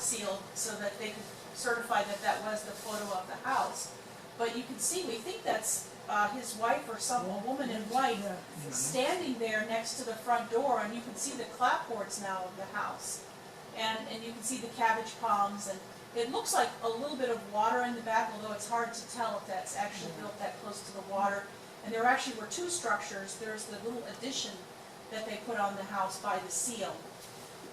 sealed so that they could certify that that was the photo of the house. But you can see, we think that's his wife or a woman in white standing there next to the front door, and you can see the clapboards now of the house. And you can see the cabbage palms, and it looks like a little bit of water in the back, although it's hard to tell if that's actually built that close to the water. And there actually were two structures. There's the little addition that they put on the house by the seal,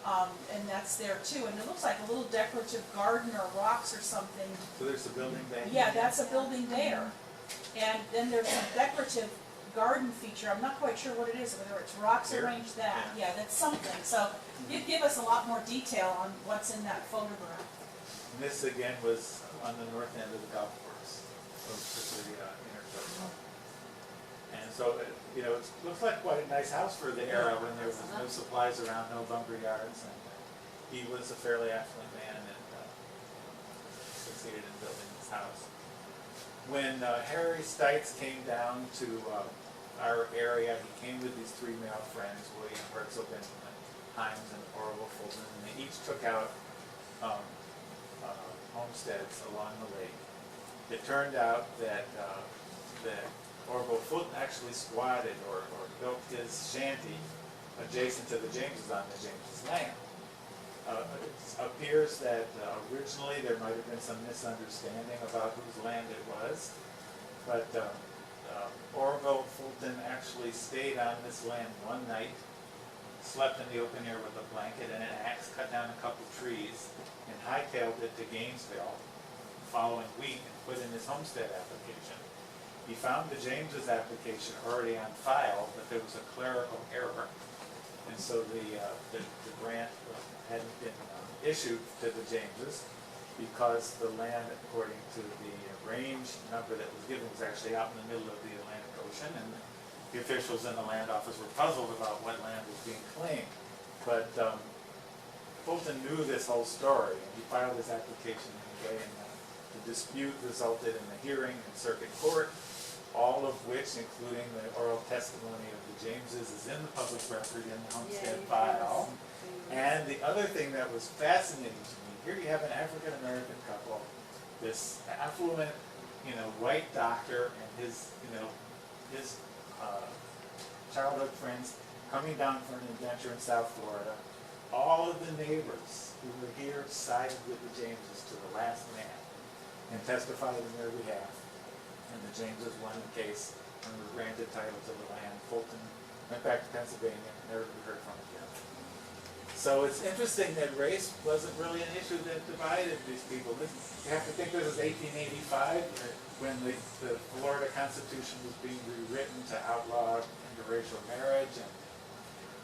and that's there too. And it looks like a little decorative garden or rocks or something. So there's a building there? Yeah, that's a building there. And then there's a decorative garden feature. I'm not quite sure what it is, whether it's rocks Here? arranged that. Yeah, that's something. So you'd give us a lot more detail on what's in that photograph. And this again was on the north end of the golf course, of the intercoastal. And so, you know, it looks like quite a nice house for the era when there was no supplies around, no lumber yards, and he was a fairly affluent man and succeeded in building this house. When Harry Stites came down to our area, he came with these three male friends, William Herzl, Benjamin Himes, and Orville Fulton, and they each took out homesteads along the lake. It turned out that Orville Fulton actually squatted or built his shanty adjacent to the Jameses on the Jameses' land. It appears that originally there might have been some misunderstanding about whose land it was, but Orville Fulton actually stayed on this land one night, slept in the open air with a blanket and an axe, cut down a couple trees, and hightailed it to Gainesville the following week and put in his homestead application. He found the James's application already on file, but there was a clerical error, and so the grant hadn't been issued to the Jameses because the land, according to the range number that was given, was actually out in the middle of the Atlantic Ocean, and the officials in the land office were puzzled about what land was being claimed. But Fulton knew this whole story, and he filed his application anyway, and the dispute resulted in a hearing in circuit court, all of which, including the oral testimony of the Jameses, is in the public record in the homestead file. And the other thing that was fascinating to me, here you have an African-American couple, this affluent, white doctor and his childhood friends coming down for an adventure in South Florida. All of the neighbors who were here sided with the Jameses to the last man and testified in their behalf. And the Jameses won the case and were granted title to the land. Fulton went back to Pennsylvania and never heard from again. So it's interesting that race wasn't really an issue that divided these people. You have to think this is 1885 when the Florida Constitution was being rewritten to outlaw interracial marriage, and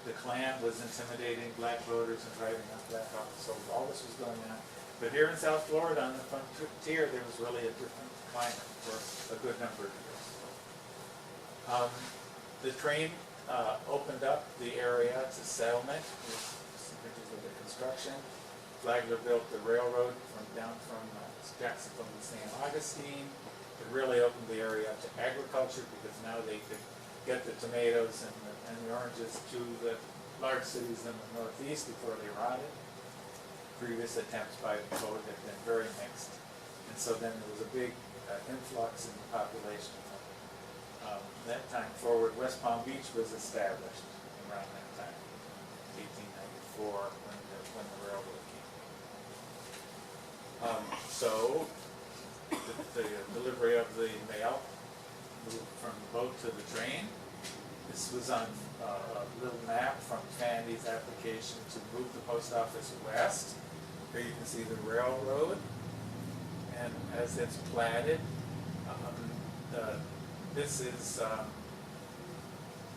the Klan was intimidating black voters and driving out black officers. So all this was going on. But here in South Florida on the frontier, there was really a different climate for a good number of years. The train opened up the area to settlement. Of the construction. Flagler built the railroad down from Jacksonville to St. Augustine. It really opened the area up to agriculture because now they could get the tomatoes and the oranges to the large cities in the Northeast before they rotted. Previous attempts by the boat had been very mixed. And so then there was a big influx in the population. That time forward, West Palm Beach was established around that time. 1894 when the railroad came. So the delivery of the mail moved from the boat to the train. This was on a little map from Fandy's application to move the post office west. Here you can see the railroad, and as it's platted, this is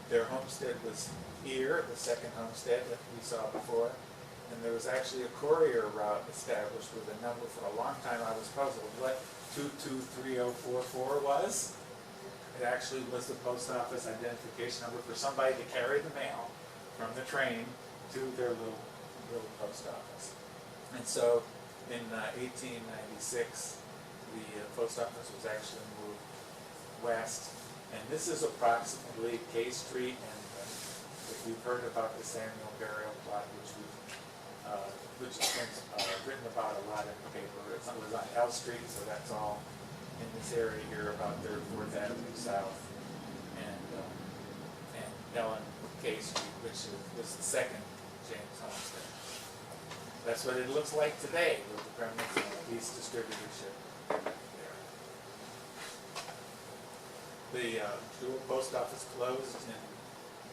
their homestead was here, the second homestead that we saw before, and there was actually a courier route established with a number. For a long time I was puzzled what 223044 was. It actually was the post office identification number for somebody to carry the mail from the train to their little post office. And so in 1896 the post office was actually moved west, and this is approximately K Street, and if you've heard about the Samuel burial plot, which we've which has been written about a lot in the paper. It was on L Street, so that's all in this area here about 3rd, 4th Avenue South, and Ellen K Street, which was the second James homestead. That's what it looks like today with the premise of lease distributorship there. The Jewell post office closed in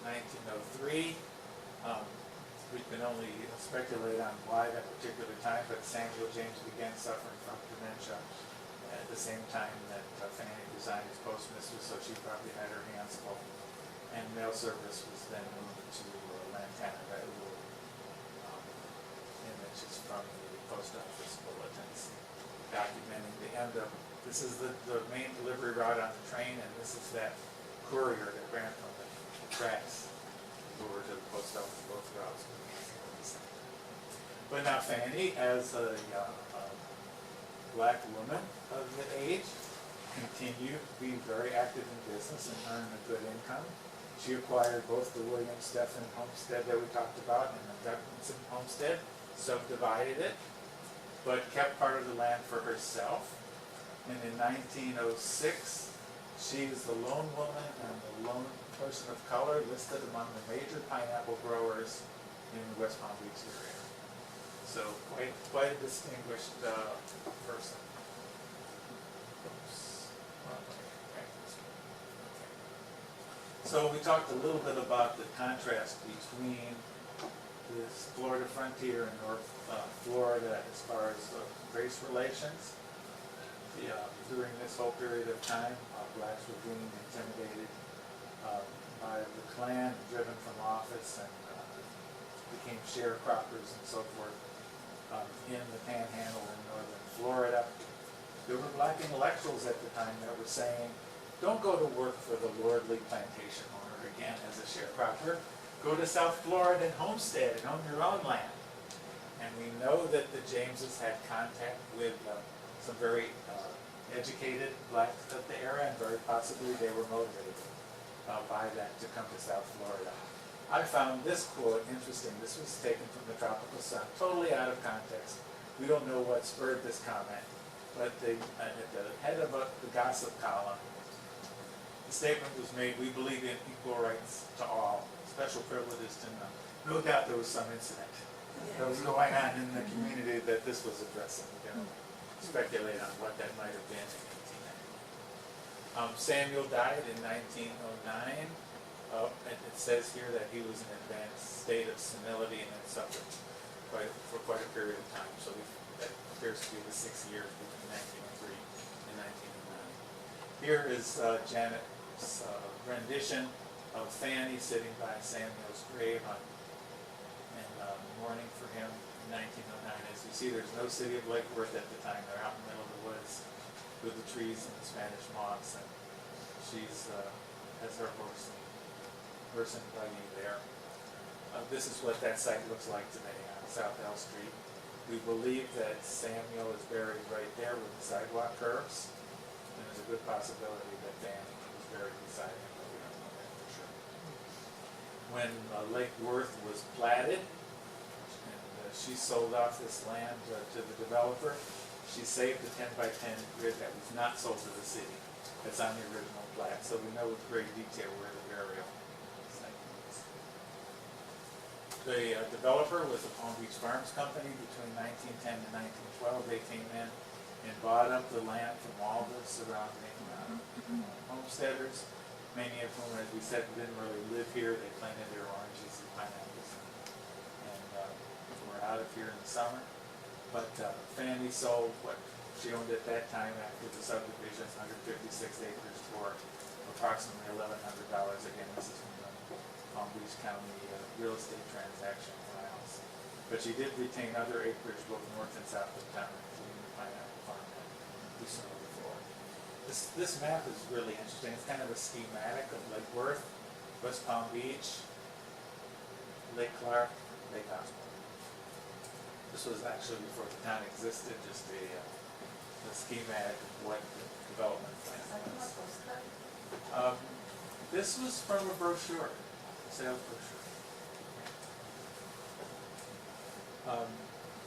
1903. We can only speculate on why that particular time, but Samuel James began suffering from dementia at the same time that Fanny resigned as postmistress, so she probably had her hands full. And mail service was then moved to Lantana, that little images from the post office bulletins documenting the end of, this is the main delivery route on the train, and this is that courier that ran from the tracks over to the post office, both routes. But now Fanny, as a black woman of the age, continued to be very active in business and earn a good income. She acquired both the William Stephen homestead that we talked about and the Duckinson homestead, subdivided it, but kept part of the land for herself. And in 1906, she was the lone woman and the lone person of color listed among the major pineapple growers in the West Palm Beach area. So quite a distinguished person. Oops. So we talked a little bit about the contrast between this Florida frontier and North Florida as far as race relations. During this whole period of time, blacks were being intimidated by the Klan, driven from office, and became sharecroppers and so forth in the Panhandle in northern Florida. There were black intellectuals at the time that were saying, don't go to work for the lordly plantation owner again as a sharecropper. Go to South Florida and homestead and own your own land. And we know that the Jameses had contact with some very educated blacks of the era, and very possibly they were motivated by that to come to South Florida. I found this quote interesting. This was taken from the Tropical Sun, totally out of context. We don't know what spurred this comment, but at the head of the gossip column, the statement was made, we believe in equal rights to all, special privileges to none. No doubt there was some incident that was going on in the community that this was addressing. We can speculate on what that might have been in 1891. Samuel died in 1909. And it says here that he was in an advanced state of senility and had suffered for quite a period of time. So that appears to be the 6 years between 1903 and 1909. Here is Janet's rendition of Fanny sitting by Samuel's grave and mourning for him in 1909. As you see, there's no city of Lake Worth at the time. They're out in the middle of the woods with the trees and the Spanish moss, and she's has her horse and buggy there. This is what that site looks like today on South L Street. We believe that Samuel is buried right there where the sidewalk curves, and there's a good possibility that Fanny was buried beside him, but we don't know that for sure. When Lake Worth was platted, and she sold off this land to the developer, she saved the 10-by-10 grid that was not sold to the city. That's on the original plat, so we know with great detail where the burial site is. The developer was the Palm Beach Farms Company. Between 1910 and 1912, they came in and bought up the land from all the surrounding homesteaders, many of whom, as we said, didn't really live here. They planted their oranges and pineapples and were out of here in the summer. But Fanny sold what she owned at that time after the subdivision, 156 acres for approximately $1,100. Again, this is from the Palm Beach County real estate transaction files. But she did retain other acreage both north and south of town, including the pineapple farm that we saw before. This map is really interesting. It's kind of a schematic of Lake Worth, West Palm Beach, Lake Clark, Lake Osborne. This was actually before the town existed, just a schematic of what the development plan was. This was from a brochure, sales brochure.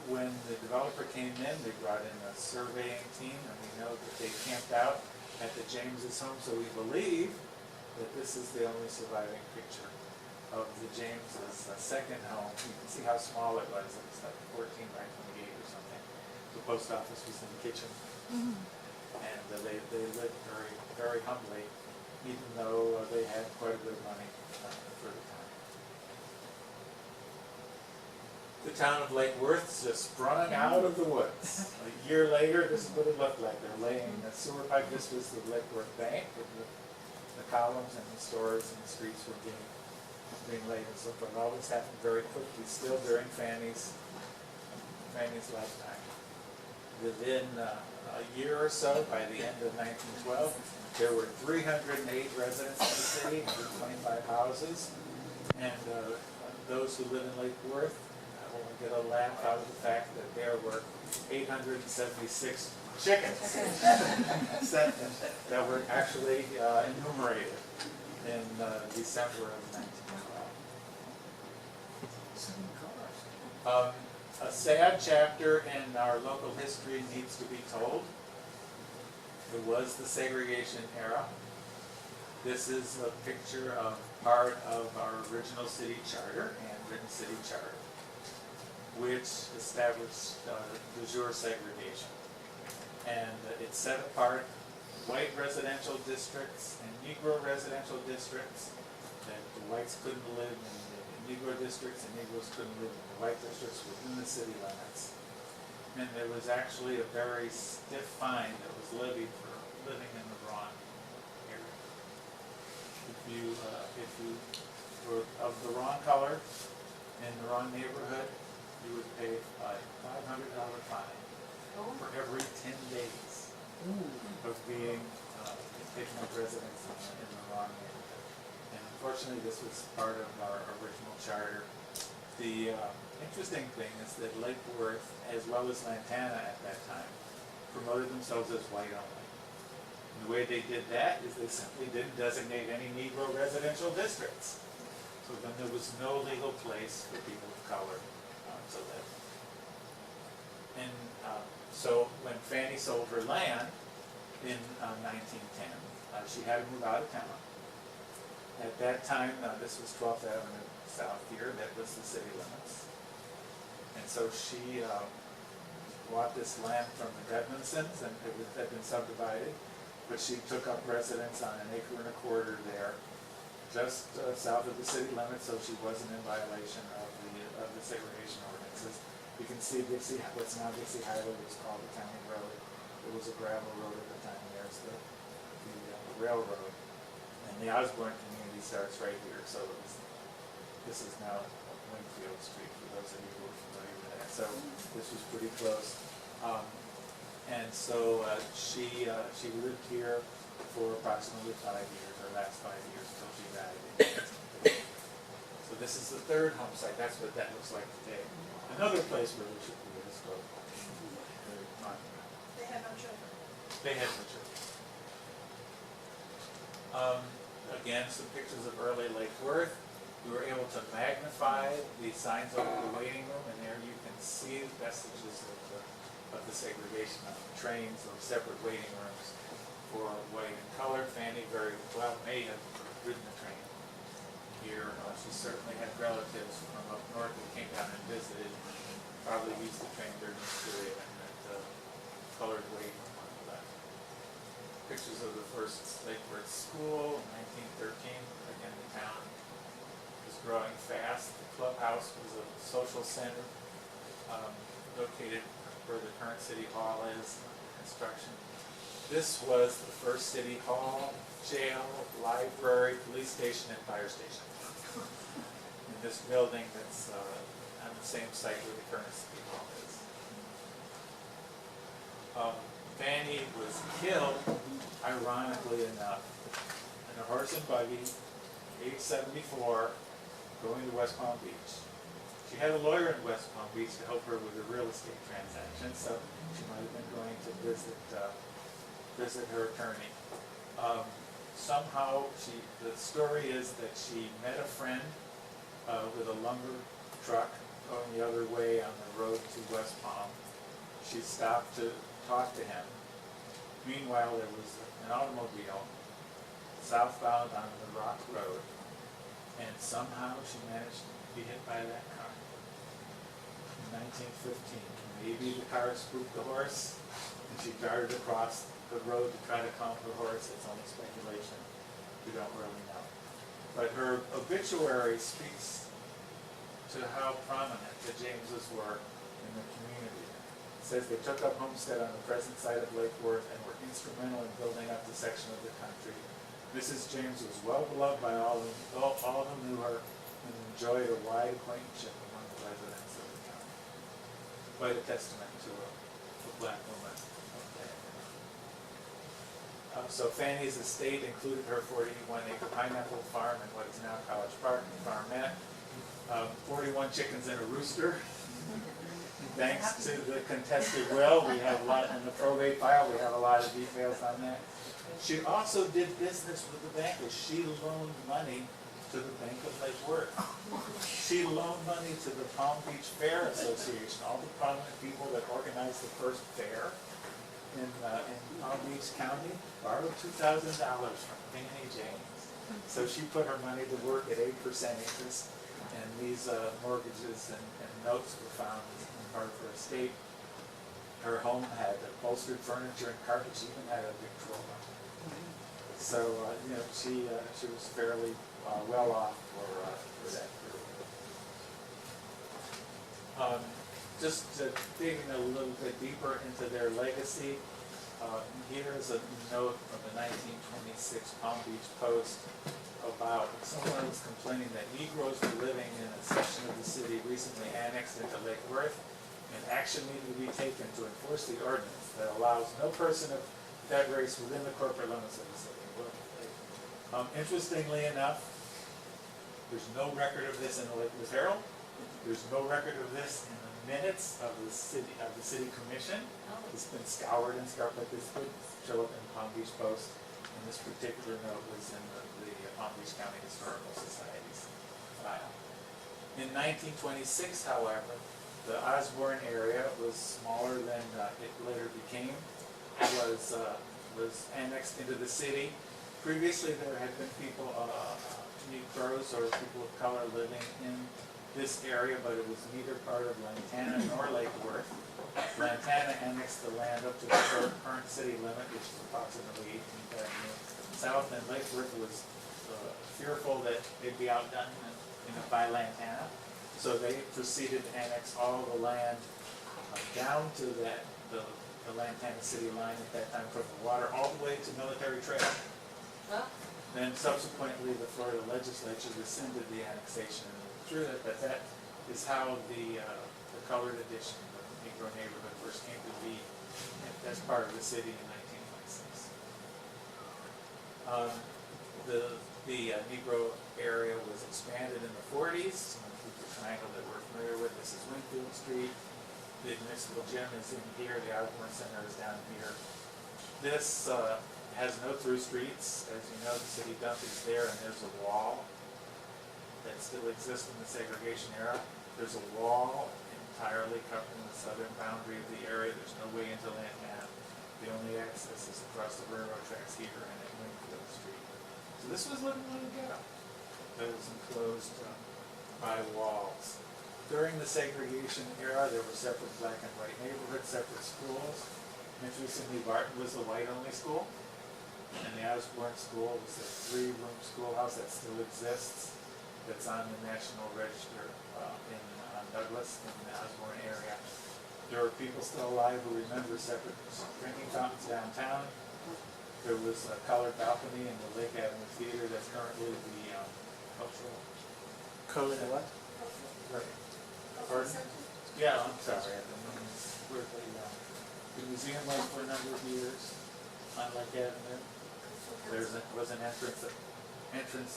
When the developer came in, they brought in a surveying team, and we know that they camped out at the James's home, so we believe that this is the only surviving picture of the James's second home. You can see how small it was. It was like 14 by 28 or something. The post office was in the kitchen, and they lived very, very humbly, even though they had quite a bit of money for the time. The town of Lake Worth just sprung out of the woods. A year later, this is what it looked like. They're laying a sewer pipe. This was the Lake Worth Bank. The columns and the stores and the streets were being laid and so forth. All this happened very quickly, still during Fanny's lifetime. Within a year or so, by the end of 1912, there were 308 residents in the city, 125 houses, and those who live in Lake Worth will get a laugh out of the fact that there were 876 chickens that were actually enumerated in December of 1912. A sad chapter in our local history needs to be told. It was the segregation era. This is a picture of part of our original city charter, handwritten city charter, which established de jure segregation. And it set apart white residential districts and Negro residential districts, that the whites couldn't live in the Negro districts and Negroes couldn't live in the white districts within the city limits. And there was actually a very stiff fine that was levied for living in the wrong area. If you were of the wrong color in the wrong neighborhood, you would pay a $500 fine for every 10 days of being taking up residence in the wrong neighborhood. And unfortunately, this was part of our original charter. The interesting thing is that Lake Worth, as well as Lantana at that time, promoted themselves as white only. And the way they did that is they simply didn't designate any Negro residential districts. So then there was no legal place for people of color to live. And so when Fanny sold her land in 1910, she had to move out of town. At that time, this was 12th Avenue South here, that was the city limits. And so she bought this land from the Edmondsons, and it had been subdivided, but she took up residence on an acre and a quarter there, just south of the city limits, so she wasn't in violation of the segregation ordinances. You can see what's now Dixie Highway was called the County Road. It was a gravel road at the time. There's the railroad. And the Osborne community starts right here, so this is now Wingfield Street, for those of you who are familiar with that. So this was pretty close. And so she lived here for approximately 5 years, her last 5 years, until she died. So this is the third home site. That's what that looks like today. Another place where we should be this boat. They had no children. They had no children. Again, some pictures of early Lake Worth. We were able to magnify the signs over the waiting room, and there you can see vestiges of the segregation of the trains or separate waiting rooms for white and color. Fanny very well may have ridden the train here. She certainly had relatives from up north who came down and visited, probably used the train during this period, and that colored waiting room on the left. Pictures of the first Lake Worth school in 1913. Again, the town was growing fast. The clubhouse was a social center located where the current city hall is, construction. This was the first city hall, jail, library, police station, and fire station. In this building that's on the same site where the current city hall is. Fanny was killed, ironically enough, in a horse and buggy, age 74, going to West Palm Beach. She had a lawyer in West Palm Beach to help her with a real estate transaction, so she might have been going to visit her attorney. Somehow, the story is that she met a friend with a lumber truck going the other way on the road to West Palm. She stopped to talk to him. Meanwhile, there was an automobile southbound on the Rock Road, and somehow she managed to be hit by that car. In 1915, maybe the car spooked the horse, and she darted across the road to try to calm the horse. It's only speculation. We don't really know. But her obituary speaks to how prominent the Jameses were in the community. It says they took up homestead on the present site of Lake Worth and were instrumental in building up the section of the country. Mrs. James was well beloved by all who knew her and enjoyed a wide acquaintanceship among the residents of the county. Quite a testament to a black woman of that era. So Fanny's estate included her 41-acre pineapple farm and what is now College Park and Farmette, 41 chickens and a rooster. Thanks to the contested will, we have a lot in the probate file, we have a lot of details on that. She also did business with the bankers. She loaned money to the Bank of Lake Worth. She loaned money to the Palm Beach Fair Association, all the prominent people that organized the first fair in Palm Beach County, borrowed $2,000 from Fanny James. So she put her money to work at 8% interest, and these mortgages and notes were found in part of her estate. Her home had upholstered furniture and carpet. She even had a Victrola. So she was fairly well off for that period. Just digging a little bit deeper into their legacy, here's a note from the 1926 Palm Beach Post about someone was complaining that Negroes were living in a section of the city recently annexed into Lake Worth, and action needed to be taken to enforce the ordinance that allows no person of that race within the corporate limits of the city. Interestingly enough, there's no record of this in the Lake Worth Herald. There's no record of this in the minutes of the city commission. It's been scoured, but this would show up in the Palm Beach Post. And this particular note was in the Palm Beach County Historical Society's file. In 1926, however, the Osborne area was smaller than it later became. Was annexed into the city. Previously, there had been people, Negroes or people of color living in this area, but it was neither part of Lantana nor Lake Worth. Lantana annexed the land up to the current city limit, which is approximately 18 south, and Lake Worth was fearful that they'd be outdone by Lantana, so they proceeded to annex all the land down to the Lantana city line at that time from the water all the way to Military Trail. Then subsequently, the Florida legislature rescinded the annexation and withdrew it, but that is how the colored edition of the Negro neighborhood first came to be as part of the city in 1926. The Negro area was expanded in the 40s. The triangle that we're familiar with, this is Winfield Street. The municipal gym is in here. The Osborne Center is down here. This has no through streets. As you know, the city dump is there, and there's a wall that still exists in the segregation era. There's a wall entirely covering the southern boundary of the area. There's no way into Lantana. The only access is across the railroad tracks here and at Winfield Street. So this was living little ghetto that was enclosed by walls. During the segregation era, there were separate black and white neighborhoods, separate schools. Interestingly, Barton was the white-only school, and the Osborne School was a 3-room schoolhouse that still exists. That's on the National Register in Douglas, in the Osborne area. There are people still alive who remember separate drinking fountains downtown. There was a colored balcony in the Lake Avenue Theater that's currently the cultural. Colored what? Right. Pardon? Yeah, I'm sorry. I don't know where the museum went for a number of years on Lake Avenue. There was an entrance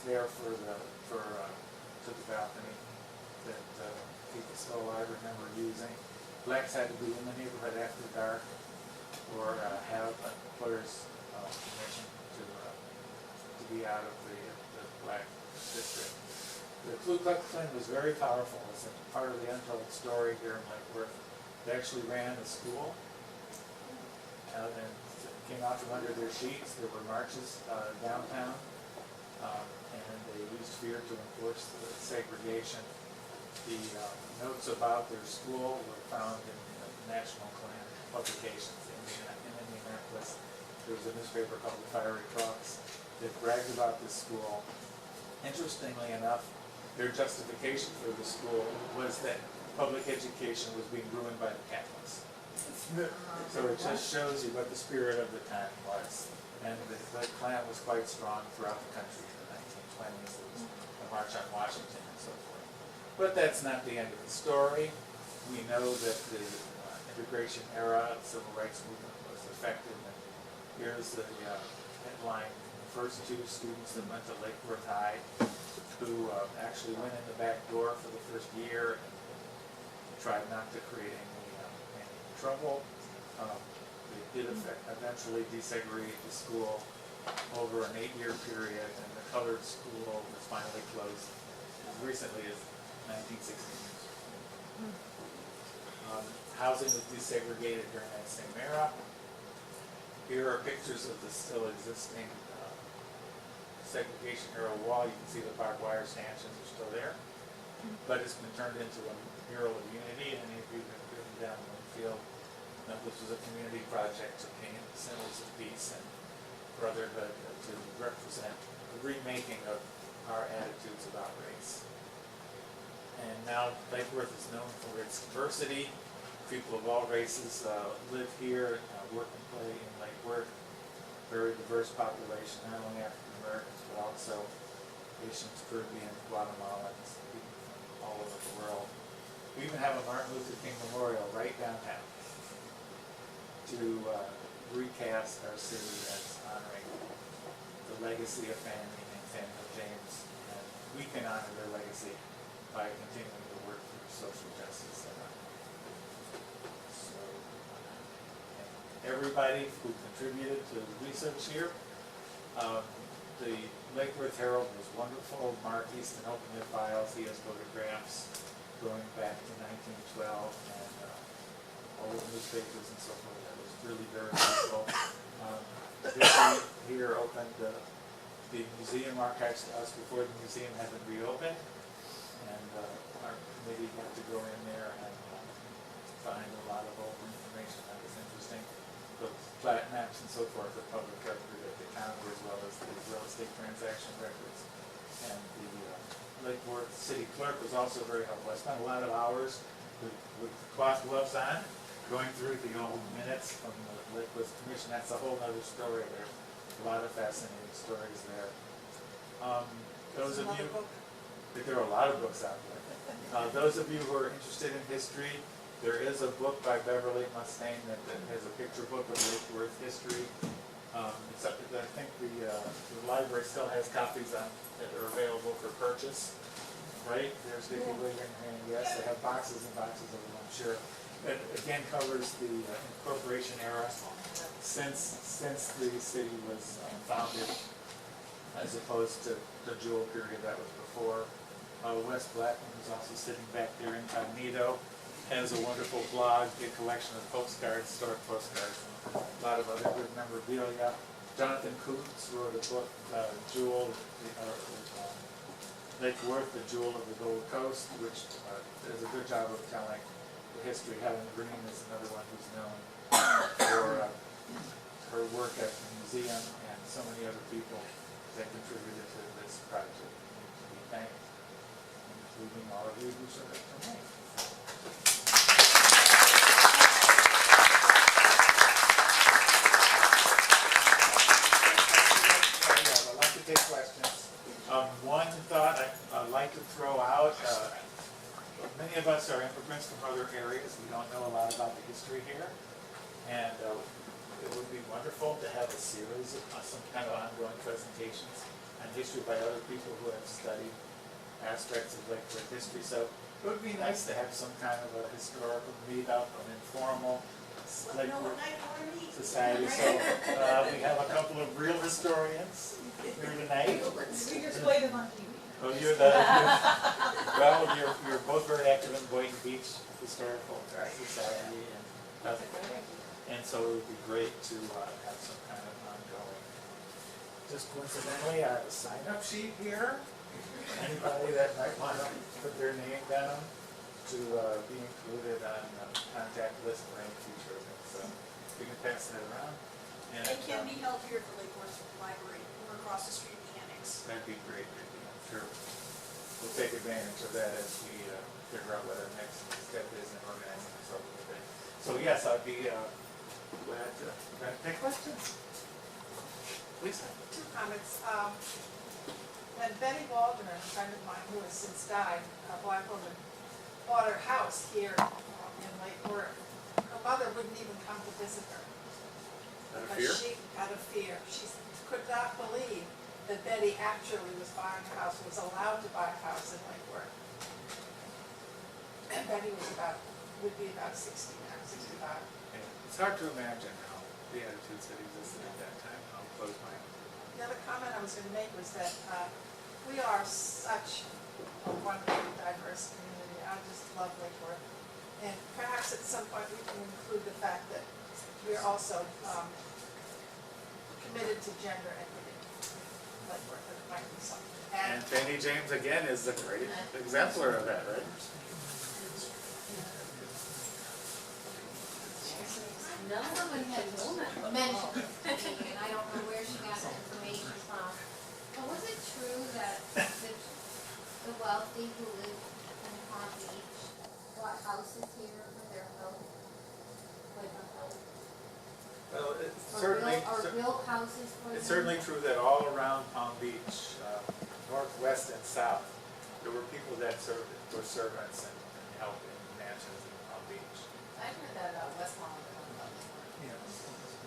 there to the balcony that people still alive remember using. Blacks had to be in the neighborhood after dark or have an employer's permission to be out of the black district. The Ku Klux Klan was very powerful. It's a part of the untold story here in Lake Worth. They actually ran a school and came out from under their sheets. There were marches downtown, and they used fear to enforce the segregation. The notes about their school were found in the National Klan publications in Indianapolis. There was a newspaper called the Fiery Cross that bragged about this school. Interestingly enough, their justification for the school was that public education was being ruined by the Catholics. So it just shows you what the spirit of the time was. And the Klan was quite strong throughout the country in the 1920s. There was the March on Washington and so forth. But that's not the end of the story. We know that the integration era of the civil rights movement was effective. And here's the headline: the first two students that went to Lake Worth High, who actually went in the back door for the first year and tried not to create any trouble. They did eventually desegregate the school over an 8-year period, and the colored school was finally closed as recently as 1960. Housing was desegregated during that same era. Here are pictures of the still existing segregation era wall. You can see the barbed wire stanchions are still there, but it's been turned into a mural of unity. And if you've been driven down Winfield, this was a community project to paint symbols of peace and brotherhood to represent the remaking of our attitudes about race. And now Lake Worth is known for its diversity. People of all races live here, work and play in Lake Worth. Very diverse population, not only African Americans, but also Haitians, Caribbean, Guatemalans, people from all over the world. We even have a Martin Luther King Memorial right downtown to recast our city as honoring the legacy of Fannie and Samuel James. And we can honor their legacy by continuing to work for social justice. So, everybody who contributed to the research here. The Lake Worth Herald was wonderful. Mark Easton opened their files. He has photographs going back to 1912 and all the newspapers and so forth. That was really very useful. History here opened the museum archives to us before the museum had been reopened. And our committee got to go in there and find a lot of old information that was interesting. The plat maps and so forth, the public record at the county, as well as the real estate transaction records. And the Lake Worth city clerk was also very helpful. I spent a lot of hours with cloth gloves on, going through the old minutes from the Lake Worth Commission. That's a whole other story there. A lot of fascinating stories there. Those of you, there are a lot of books out there. Those of you who are interested in history, there is a book by Beverly Mustaine that has a picture book of Lake Worth history. Except that I think the library still has copies that are available for purchase. Right? There's Vicki William, and yes, they have boxes and boxes of them, I'm sure. It again covers the incorporation era since the city was founded, as opposed to the Jewell period that was before. Wes Blackman, who's also sitting back there incognito, has a wonderful blog, a collection of postcards, historic postcards, and a lot of other good memorabilia. Jonathan Coots wrote a book, Jewell, Lake Worth, the Jewell of the Gold Coast, which does a good job of telling the history. Helen Green is another one who's known for her work at the museum, and so many other people that contributed to this project. To be thanked, including all of you who served for me. I'd like to take questions. One thought I'd like to throw out, many of us are immigrants from other areas. We don't know a lot about the history here. And it would be wonderful to have a series of some kind of ongoing presentations on history by other people who have studied aspects of Lake Worth history. So it would be nice to have some kind of a historical meetup, an informal Lake Worth society. So we have a couple of real historians here tonight. We just played them on TV. Well, you're both very active in Boynton Beach Historical Society, and so it would be great to have some kind of ongoing. Just coincidentally, I have a sign-up sheet here. Anybody that might want to put their name down to be included on the contact list for any future events. So we can pass that around. It can be held here at the Lake Worth Library, or across the street in the annex. That'd be great, Vicki. I'm sure we'll take advantage of that as we figure out what our next step is in organizing ourselves a little bit. So yes, I'd be glad to take questions. Please. Two comments. When Betty Waldron, a friend of mine who has since died, a black woman, bought her house here in Lake Worth, her mother wouldn't even come to visit her. Out of fear? Out of fear. She could not believe that Betty actually was buying a house, was allowed to buy a house in Lake Worth. And Betty would be about 60 now, 65. Yeah. It's hard to imagine how the attitudes that existed at that time. I'll close my eyes. The other comment I was going to make was that we are such a wonderfully diverse community. I just love Lake Worth. And perhaps at some point we can include the fact that we're also committed to gender equity in Lake Worth. It might be something. And Fanny James, again, is a great exemplar of that, right? No one had mentioned to me, and I don't know where she got the information from. But was it true that the wealthy who live in Palm Beach bought houses here for their health? Like a health? Well, it's Or built houses for them? It's certainly true that all around Palm Beach, northwest and south, there were people that were servants and helped in mansions in Palm Beach. I heard that about West Lawn.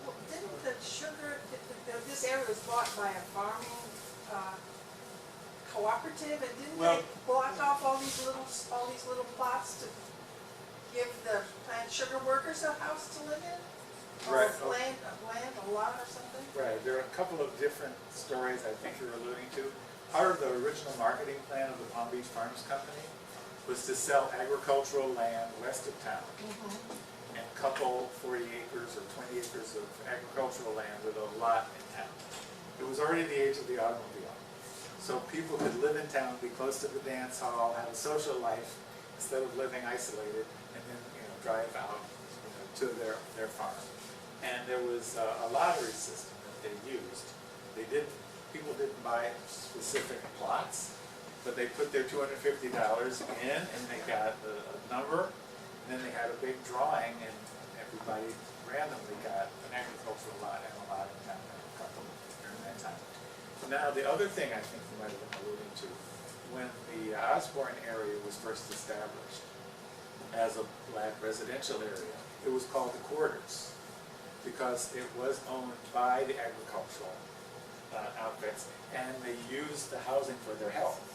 Well, didn't the sugar, this area was bought by a farming cooperative, and didn't Well- they block off all these little plots to give the plant sugar workers a house to live in? Or Right. land, a lot or something? Right, there are a couple of different stories I think you're alluding to. Part of the original marketing plan of the Palm Beach Farms Company was to sell agricultural land west of town and couple 40 acres or 20 acres of agricultural land with a lot in town. It was already the age of the automobile. So people could live in town, be close to the dance hall, have a social life instead of living isolated, and then drive out to their farm. And there was a lottery system that they used. People didn't buy specific plots, but they put their $250 in, and they got a number, and then they had a big drawing, and everybody randomly got an agricultural lot and a lot in town, a couple during that time. Now, the other thing I think you might have been alluding to, when the Osborne area was first established as a black residential area, it was called the Quarters, because it was owned by the agricultural outfits, and they used the housing for their health.